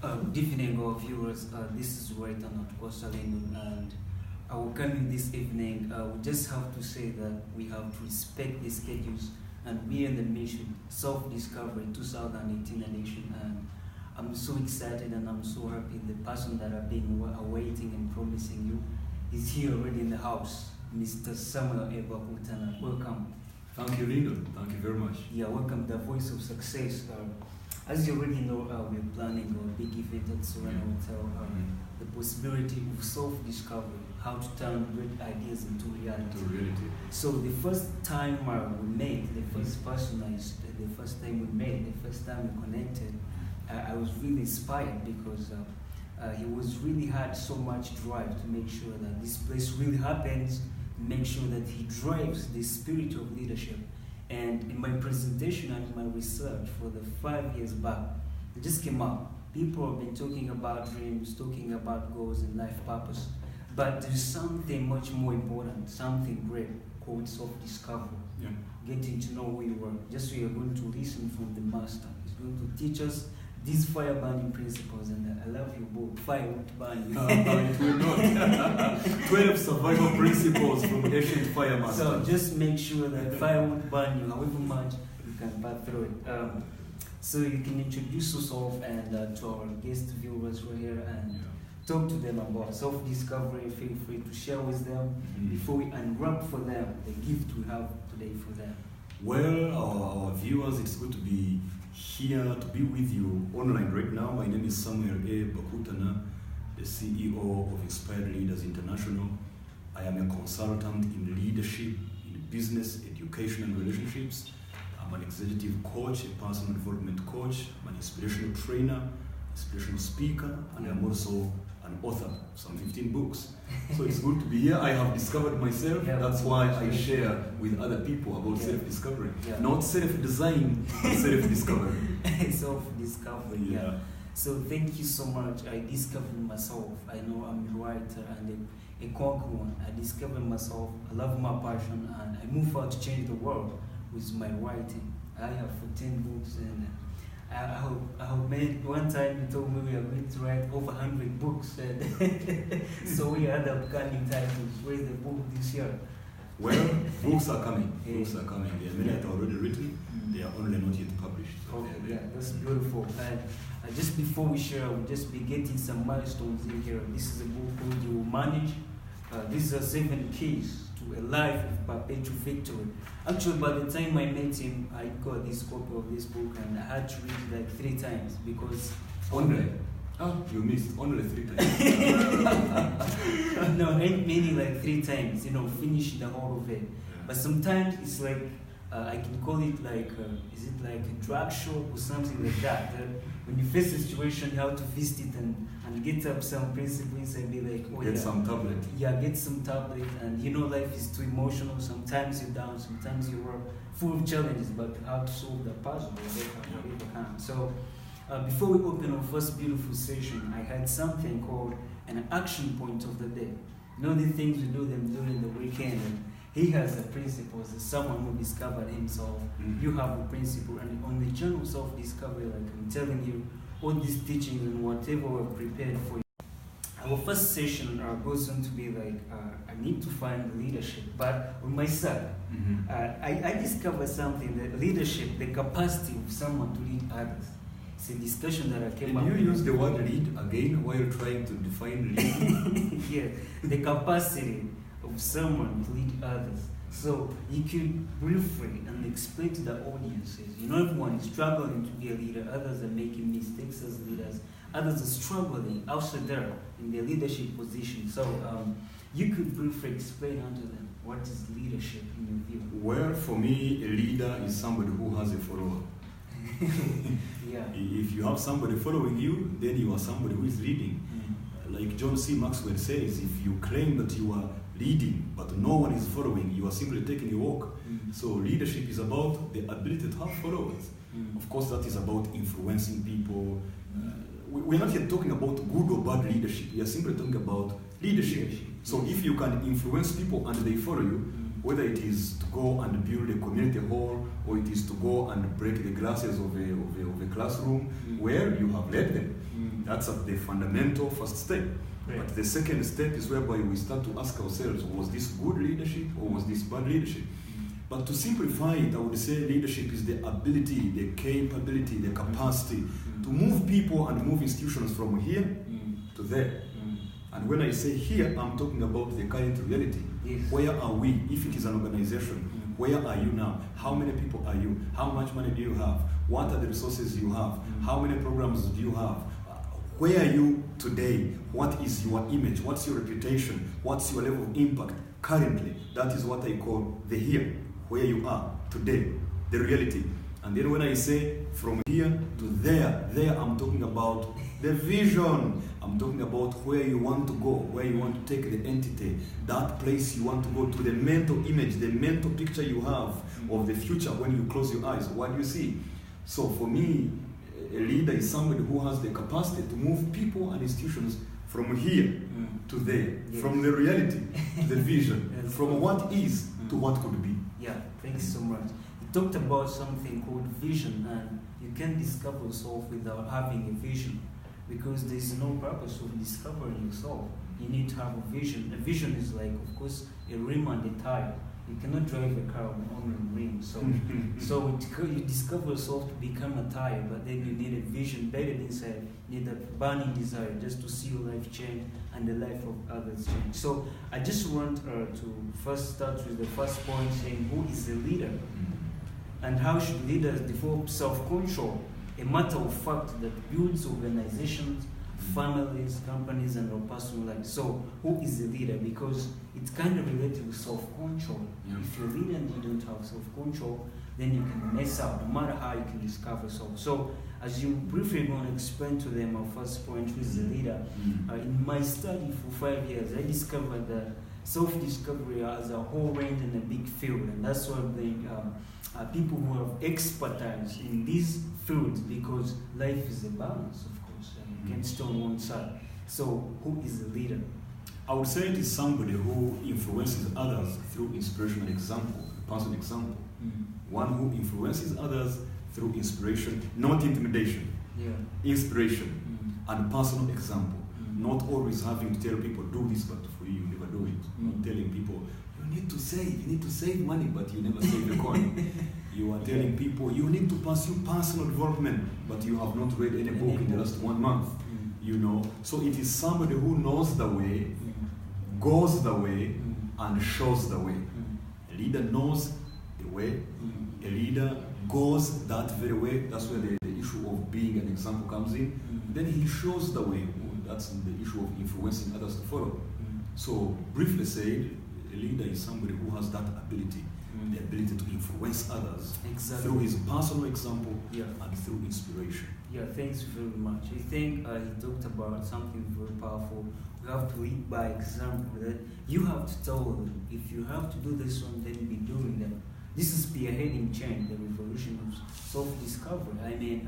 Good evening, our viewers. This is Natukwasa, Lindon, and I will come in this evening. We just have to say that we have to respect the schedules, and we are in the mission Self-Discovery 2018 edition. And I'm so excited and I'm so happy. The person that I've been awaiting and promising you is here already in the house, Mr. Samuel Bakutana. Welcome. Thank you, Lindon. Thank you very much. Yeah, welcome. The voice of success. As you already know, we're planning a big event at Serena Hotel. The possibility of self-discovery, how to turn great ideas into reality. So the first time we met, the first person the first time we met, the first time we connected, I was really inspired because he was really had so much drive to make sure that this place really happens, make sure that he drives the spirit of leadership. And in my presentation and my research for the 5 years back, it just came up. People have been talking about dreams, talking about goals and life purpose. But there's something much more important, something great called self-discovery. Yeah. Getting to know who you are. Just we are going to listen from the master. He's going to teach us these fire burning principles, and I love you both. Fire won't burn you. It will not. 12 survival principles from ancient fire masters. So just make sure that fire won't burn you, however much you can pass through it. So you can introduce yourself and to our guest viewers right here and talk to them about self-discovery. Feel free to share with them before we unwrap for them the gift we have today for them. Well, our viewers, it's good to be here to be with you online right now. My name is Samuel A. Bakutana, the CEO of Inspired Leaders International. I am a consultant in leadership, in business, education, and relationships. I'm an executive coach, a personal development coach. I'm an inspirational trainer, inspirational speaker, and I'm also an author of some 15 books. So it's good to be here. I have discovered myself. That's why I share with other people about self-discovery. Not self-design, but self-discovery. Self-discovery, yeah. So thank you so much. I discovered myself. I know I'm a writer and a conqueror. I discovered myself. I love my passion and I move forward to change the world with my writing. I have 14 books and I hope made one time you told me we are going to write over 100 books, and so we had upcoming titles. Where's the book this year? Well, books are coming. Books are coming. There are many that are already written. They are only not yet published. So okay, yeah, that's beautiful. And just before we share, we'll just be getting some milestones in here. This is a book called You Will Manage. These are 7 keys to a life of perpetual victory. Actually, by the time I met him, I got this copy of this book and I had to read it like 3 times because only. Oh, you missed only 3 times. No, maybe like 3 times. Finish the whole of it. But sometimes it's like I can call it like is it like a drug show or something like that? When you face a situation, you have to visit it and get up some principles and be like, oh, get some tablet. Yeah, get some tablet. And life is too emotional. Sometimes you're down, sometimes you are full of challenges, but how to solve the puzzle whatever can. So before we open our first beautiful session, I had something called an action point of the day. The things we do them during the weekend. And he has the principles. As someone who discovered himself, you have a principle. And on the journey of self-discovery, like I'm telling you, all these teachings and whatever we're prepared for you. Our first session goes on to be like, I need to find leadership. But on my side, I discovered something, that leadership, the capacity of someone to lead others. It's a discussion that I came up with. Can you use the word lead again while trying to define lead? Yeah, the capacity of someone to lead others. So you could briefly and explain to the audiences, everyone is struggling to be a leader, others are making mistakes as leaders, others are struggling outside there in their leadership position. So you could briefly explain unto them what is leadership in your view. Well, for me, a leader is somebody who has a follower. Yeah. If you have somebody following you, then you are somebody who is leading. Like John C. Maxwell says, if you claim that you are leading, but no one is following, you are simply taking a walk. So leadership is about the ability to have followers. Of course, that is about influencing people. We're not yet talking about good or bad leadership. We are simply talking about leadership. So if you can influence people and they follow you, whether it is to go and build a community hall, or it is to go and break the glasses of a classroom where you have led them. That's the fundamental first step. Right. But the second step is whereby we start to ask ourselves, was this good leadership or was this bad leadership? But to simplify it, I would say leadership is the ability, the capability, the capacity to move people and move institutions from here to there. And when I say here, I'm talking about the current reality. Yes. Where are we? If it is an organization, where are you now? How many people are you? How much money do you have? What are the resources you have? How many programs do you have? Where are you today? What is your image? What's your reputation? What's your level of impact currently? That is what I call the here, where you are today, the reality. And then when I say from here to there I'm talking about the vision. I'm talking about where you want to go, where you want to take the entity, that place you want to go to, the mental image, the mental picture you have of the future. When you close your eyes, what do you see? So for me, a leader is somebody who has the capacity to move people and institutions from here to there, from the reality to the vision, from what is to what could be. Yeah, thanks so much. You talked about something called vision, and you can't discover yourself without having a vision, because there's no purpose of discovering yourself. You need to have a vision. A vision is like, of course, a rim and a tire. You cannot drive a car on a rim. So you discover yourself to become a tire, but then you need a vision buried inside. You need a burning desire just to see your life change and the life of others change. So I just want to first start with the first point, saying who is the leader? And how should leaders develop self-control? A matter of fact that builds organizations, families, companies, and our personal life. So who is the leader? Because it's kind of related with self-control. Yeah. If you're a leader and you don't have self-control, then you can mess up, no matter how you can discover yourself. So as you briefly want to explain to them our first point, who is the leader, in my study for 5 years, I discovered that self-discovery as a whole range in a big field, and that's why people who have expertise in these fields, because life is a balance, of course, and you can't stay on one side. So who is the leader? I would say it is somebody who influences others through inspirational example, personal example. One who influences others through inspiration, not intimidation. Yeah. Inspiration and personal example. Not always having to tell people, do this, but for you never do it. Not telling people, you need to save money, but you never save a coin. You are telling people, you need to pursue personal development, but you have not read any book in the last 1 month. You know, so it is somebody who knows the way, goes the way, and shows the way. A leader knows the way. A leader goes that very way. That's where the issue of being an example comes in. Then he shows the way. That's the issue of influencing others to follow. So, briefly said, a leader is somebody who has that ability, the ability to influence others through his personal example and through inspiration. Yeah, thanks very much. I think he talked about something very powerful. We have to lead by example. That you have to tell them, if you have to do this one, then be doing that. This is spearheading change, the revolution of self-discovery. I mean,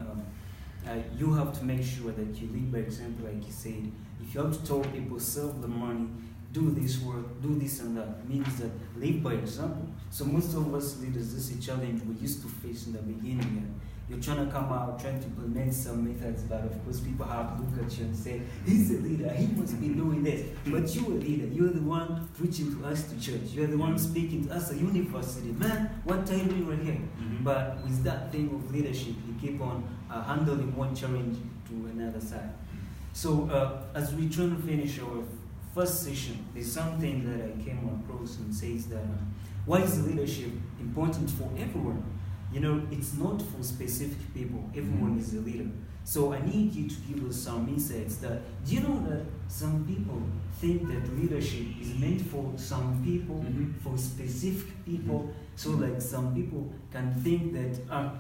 you have to make sure that you lead by example, like you said. If you have to tell people, save the money, do this work, do this and that, means that live by example. So most of us leaders, this is a challenge we used to face in the beginning. And you're trying to come out, trying to implement some methods, but of course people have to look at you and say, he's a leader, he must be doing this. But you're a leader, you're the one preaching to us to church, you're the one speaking to us at university. Man, what are you doing right here? But with that thing of leadership, you keep on handling one challenge to another side. So as we try to finish our first session, there's something that I came across and says that why is leadership important for everyone? You know, it's not for specific people. Everyone is a leader. So I need you to give us some insights that, do you know that some people think that leadership is meant for some people, for specific people? So like some people can think that,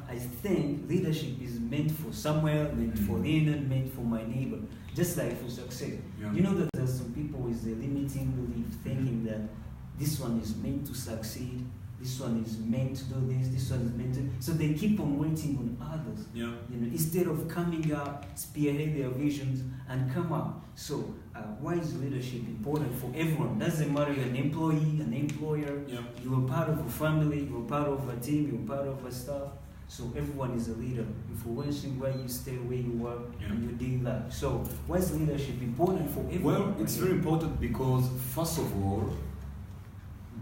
I think leadership is meant for somewhere, meant for Lindon, meant for my neighbor, just like for success. Yeah. You know that there's some people with a limiting belief thinking that this one is meant to succeed, This one is meant to do this one is meant to. So they keep on waiting on others. Yeah. Instead of coming up, spearhead their visions, and come up. So why is leadership important for everyone? Doesn't matter you're an employee, an employer. Yeah. You're part of a family. You're part of a team. You're part of a staff. So everyone is a leader, influencing where you stay, where you work, and your daily life. So why is leadership important for everyone? Well, it's very important because, first of all,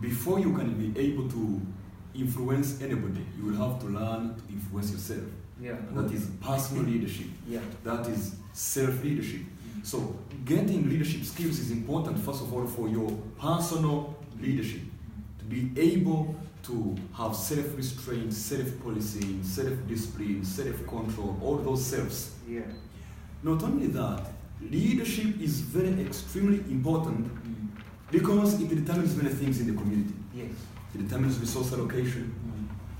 before you can be able to influence anybody, you will have to learn to influence yourself. Yeah. That is personal leadership. Yeah. That is self-leadership. So getting leadership skills is important, first of all, for your personal leadership. To be able to have self-restraint, self-policing, self-discipline, self-control, all those selves. Yeah. Not only that, leadership is very extremely important because it determines many things in the community. Yes. It determines resource allocation.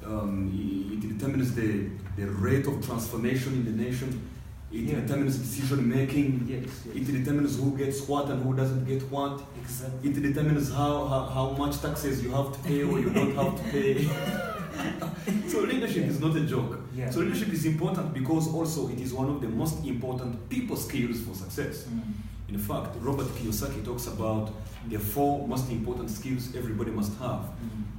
It determines the rate of transformation in the nation. It determines decision making. Yes. It determines who gets what and who doesn't get what. Exactly. It determines how much taxes you have to pay or you don't have to pay. So leadership is not a joke. Yeah. So leadership is important because also it is one of the most important people skills for success. In fact, Robert Kiyosaki talks about the 4 most important skills everybody must have.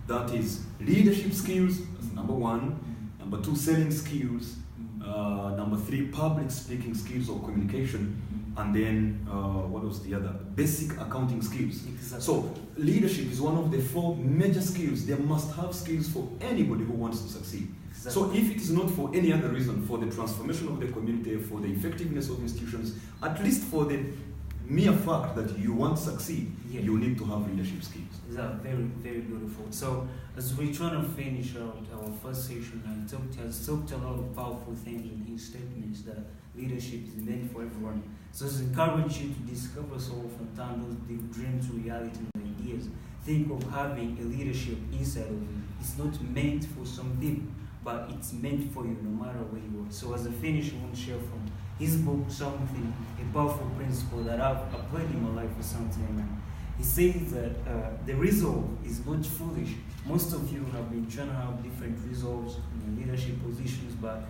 That is leadership skills, that's number 1. Number 2, selling skills. Number 3, public speaking skills or communication. And then, what was the other? Basic accounting skills. Exactly. So, leadership is one of the 4 major skills. They must have skills for anybody who wants to succeed. Exactly. So, if it is not for any other reason, for the transformation of the community, for the effectiveness of institutions, at least for the mere fact that you want to succeed, you need to have leadership skills. That's very, very beautiful. So, as we're trying to finish out our first session, I has talked a lot of powerful things in his statements that leadership is meant for everyone. So, it's encourage you to discover so often turn those big dreams to reality and ideas. Think of having a leadership inside of you. It's not meant for some people, but it's meant for you no matter where you are. So, as a finish, I want to share from his book something, a powerful principle that I've applied in my life for some time now. He says that the resolve is not foolish. Most of you have been trying to have different resolves in leadership positions, but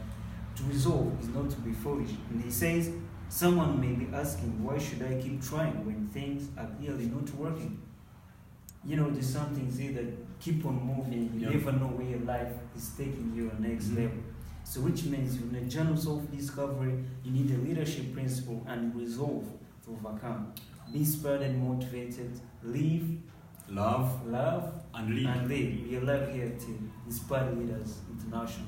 to resolve is not to be foolish. And he says, someone may be asking, why should I keep trying when things are clearly not working? There's some things here that keep on moving. You never know where your life is taking you to the next level. So which means in a journey of self-discovery, you need a leadership principle and resolve to overcome. Be inspired and motivated. Live, love, and lead. live. We are live here to Inspire Leaders International.